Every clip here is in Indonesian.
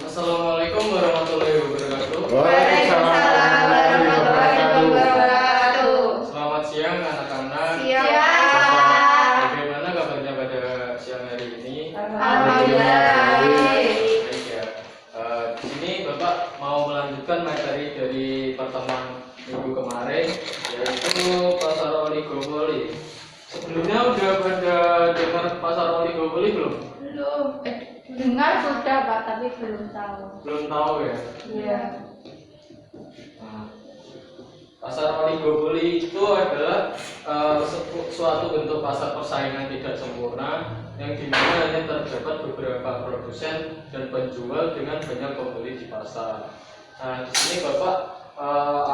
Assalamualaikum warahmatullahi wabarakatuh. Waalaikumsalam warahmatullahi wabarakatuh. Selamat siang anak-anak. Siang. Bagaimana kabarnya pada siang hari ini? Alhamdulillah. Baik ya. Di sini Bapak mau melanjutkan materi dari pertemuan minggu kemarin, yaitu pasar oligopoli. Sebelumnya udah pada dengar pasar oligopoli belum? Belum. Dengar sudah Pak, tapi belum tahu. Belum tahu ya. Iya. Nah, pasar oligopoli itu adalah suatu bentuk pasar persaingan tidak sempurna yang dimana hanya terdapat beberapa produsen dan penjual dengan banyak pembeli di pasar. Nah, di sini Bapak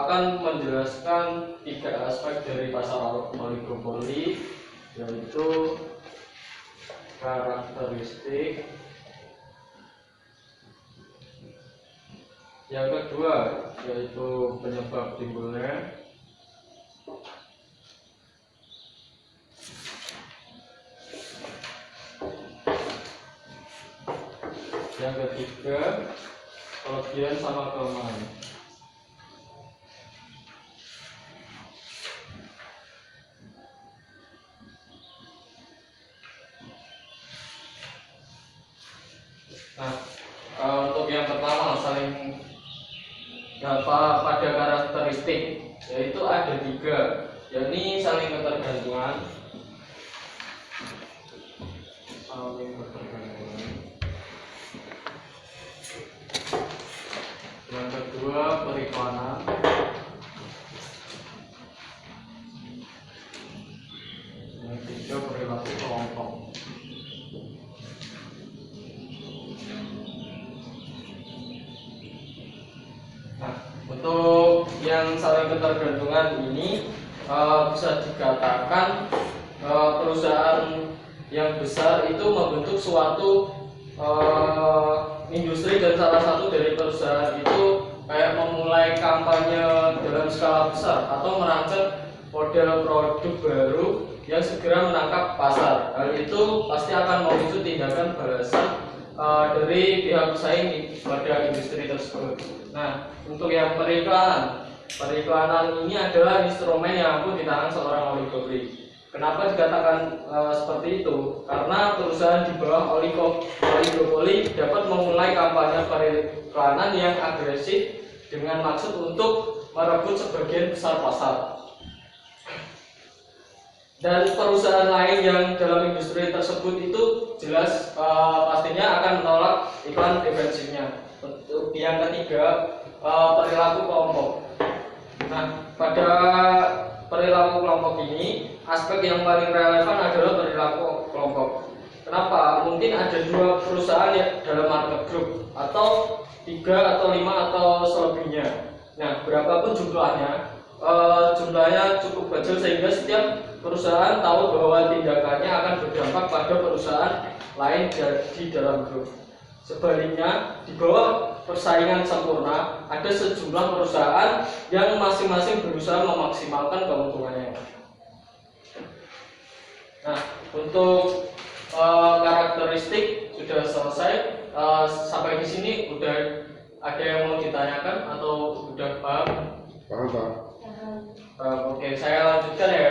akan menjelaskan 3 aspek dari pasar oligopoli, yaitu karakteristik, yang kedua yaitu penyebab timbulnya, yang ketiga kelebihan sama kelemahan. Nah, untuk yang pertama pada karakteristik, yaitu ada 3, yakni saling ketergantungan, yang kedua periklanan, yang ketiga perilaku kelompok. Nah, untuk yang saling ketergantungan ini bisa dikatakan perusahaan yang besar itu membentuk suatu industri, dan salah satu dari perusahaan itu kayak memulai kampanye dalam skala besar atau merancang model produk baru yang segera menangkap pasar. Hal itu pasti akan memicu tindakan balasan dari pihak pesaing pada industri tersebut. Nah, untuk yang periklanan ini adalah instrumen yang ampuh di tangan seorang oligopoli. Kenapa dikatakan seperti itu? Karena perusahaan di bawah oligopoli dapat memulai kampanye periklanan yang agresif dengan maksud untuk merebut sebagian besar pasar. Dan perusahaan lain yang dalam industri tersebut itu jelas pastinya akan menolak iklan defensifnya. Untuk yang ketiga, perilaku kelompok. Nah, pada perilaku kelompok ini, aspek yang paling relevan adalah perilaku kelompok. Kenapa? Mungkin ada 2 perusahaan yang dalam market group, atau 3 atau 5 atau selebihnya. Nah, berapapun jumlahnya, jumlahnya cukup kecil sehingga setiap perusahaan tahu bahwa tindakannya akan berdampak pada perusahaan lain di dalam grup. Sebaliknya, di bawah persaingan sempurna, ada sejumlah perusahaan yang masing-masing berusaha memaksimalkan keuntungannya. Nah, untuk karakteristik sudah selesai. Sampai di sini udah ada yang mau ditanyakan atau udah paham? Paham, Pak. Oke, saya lanjutkan ya.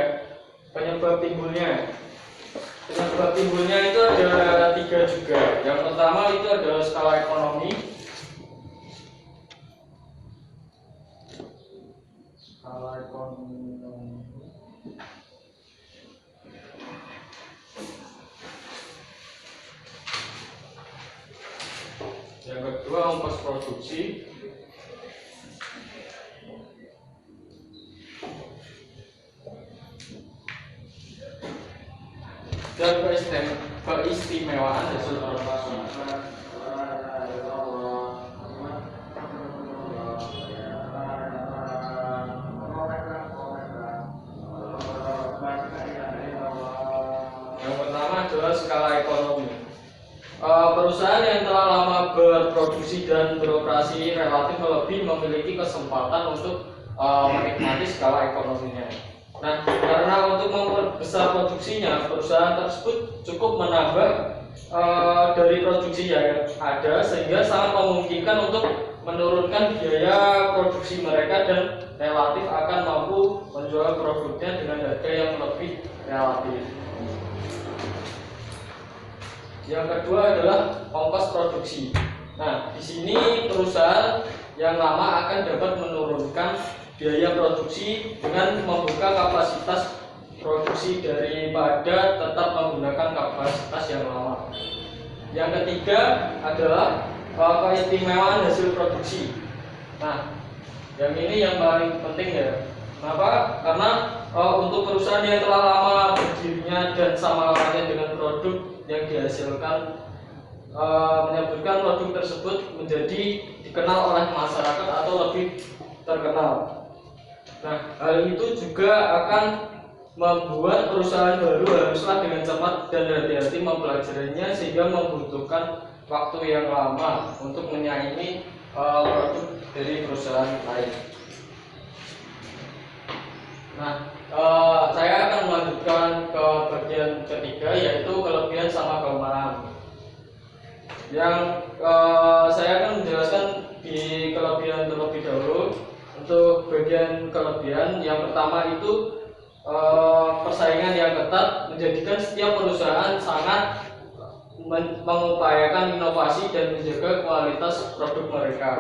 Penyebab timbulnya. Penyebab timbulnya itu ada 3 juga. Yang pertama itu adalah skala ekonomi. Skala ekonomi. Yang kedua ongkos produksi. Dan keistimewaan hasil produksi. Yang pertama adalah skala ekonomi. Perusahaan yang telah lama berproduksi dan beroperasi relatif lebih memiliki kesempatan untuk menikmati skala ekonominya. Nah, karena untuk memperbesar produksinya, perusahaan tersebut cukup menambah dari produksi yang ada, sehingga sangat memungkinkan untuk menurunkan biaya produksi mereka dan relatif akan mampu menjual produknya dengan harga yang lebih relatif. Yang kedua adalah ongkos produksi. Nah, di sini perusahaan yang lama akan dapat menurunkan biaya produksi dengan membuka kapasitas produksi daripada tetap menggunakan kapasitas yang lama. Yang ketiga adalah keistimewaan hasil produksi. Nah, yang ini yang paling penting ya. Kenapa? Karena untuk perusahaan yang telah lama berdirinya dan sama lamanya dengan produk yang dihasilkan, menyebutkan produk tersebut menjadi dikenal oleh masyarakat atau lebih terkenal. Nah, hal itu juga akan membuat perusahaan baru haruslah dengan cepat dan hati-hati mempelajarinya, sehingga membutuhkan waktu yang lama untuk menyaingi produk dari perusahaan lain. Nah, saya akan melanjutkan ke bagian ketiga, yaitu kelebihan sama kelemahan. Yang saya akan menjelaskan di kelebihan terlebih dahulu. Untuk bagian kelebihan, yang pertama itu persaingan yang ketat menjadikan setiap perusahaan sangat mengupayakan inovasi dan menjaga kualitas produk mereka.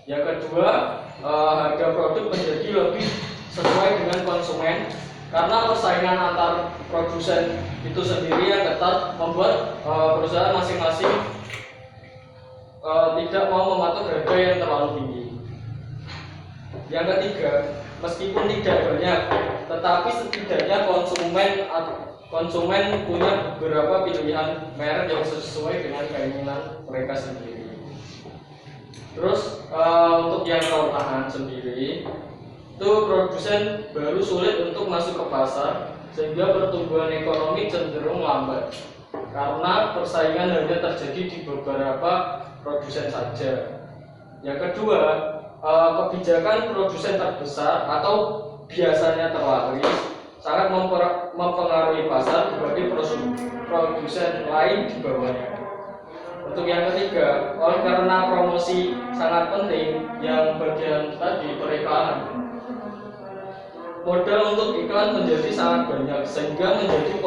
Yang kedua, harga produk menjadi lebih sesuai dengan konsumen, karena persaingan antar produsen itu sendiri yang ketat membuat perusahaan masing-masing tidak mau mematok harga yang terlalu tinggi. Yang ketiga, meskipun tidak banyak, tetapi setidaknya konsumen punya beberapa pilihan merek yang sesuai dengan keinginan mereka sendiri. Terus untuk yang kelemahan sendiri, itu produsen baru sulit untuk masuk ke pasar, sehingga pertumbuhan ekonomi cenderung lambat karena persaingan hanya terjadi di beberapa produsen saja. Yang kedua, kebijakan produsen terbesar atau biasanya terlaris sangat mempengaruhi pasar dibanding produsen lain di bawahnya. Untuk yang ketiga, oleh karena promosi sangat penting, yang bagian tadi periklanan, modal untuk iklan menjadi sangat banyak, sehingga menjadi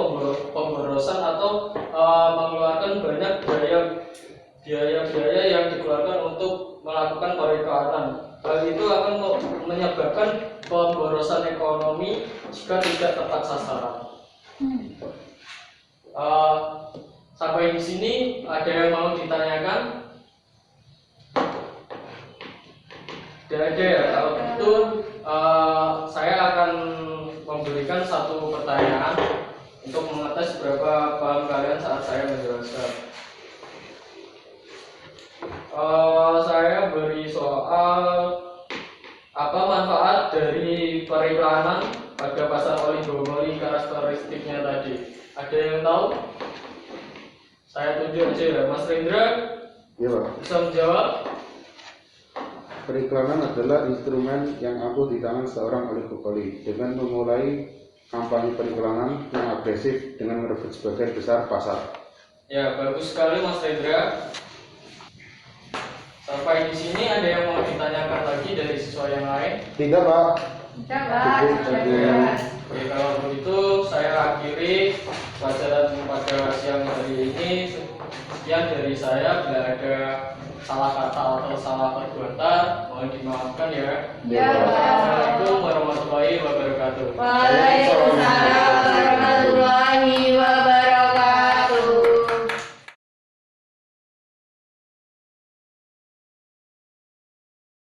pemborosan atau mengeluarkan banyak biaya yang dikeluarkan untuk melakukan periklanan. Hal itu akan menyebabkan pemborosan ekonomi jika tidak tepat sasaran. Sampai di sini ada yang mau ditanyakan? Tidak ada ya. Kalau begitu saya akan memberikan satu pertanyaan untuk mengetes berapa paham kalian saat saya menjelaskan. Saya beri soal apa manfaat dari periklanan pada pasar oligopoli, karakteristiknya tadi. Ada yang tahu? Saya tunjuk aja ya, Mas Rendra. Ya, Pak. Bisa menjawab? Periklanan adalah instrumen yang ampuh di tangan seorang oligopoli dengan memulai kampanye periklanan yang agresif dengan merebut sebagian besar pasar. Ya, bagus sekali Mas Rendra. Sampai di sini ada yang mau ditanyakan lagi dari siswa yang lain? Tidak, Pak. Coba. Oke, kalau begitu saya akhiri pelajaran pada siang hari ini. Sekian dari saya. Bila ada salah kata atau salah perbuatan, mohon dimaafkan ya. Ya, Pak. Assalamualaikum warahmatullahi wabarakatuh. Waalaikumsalam.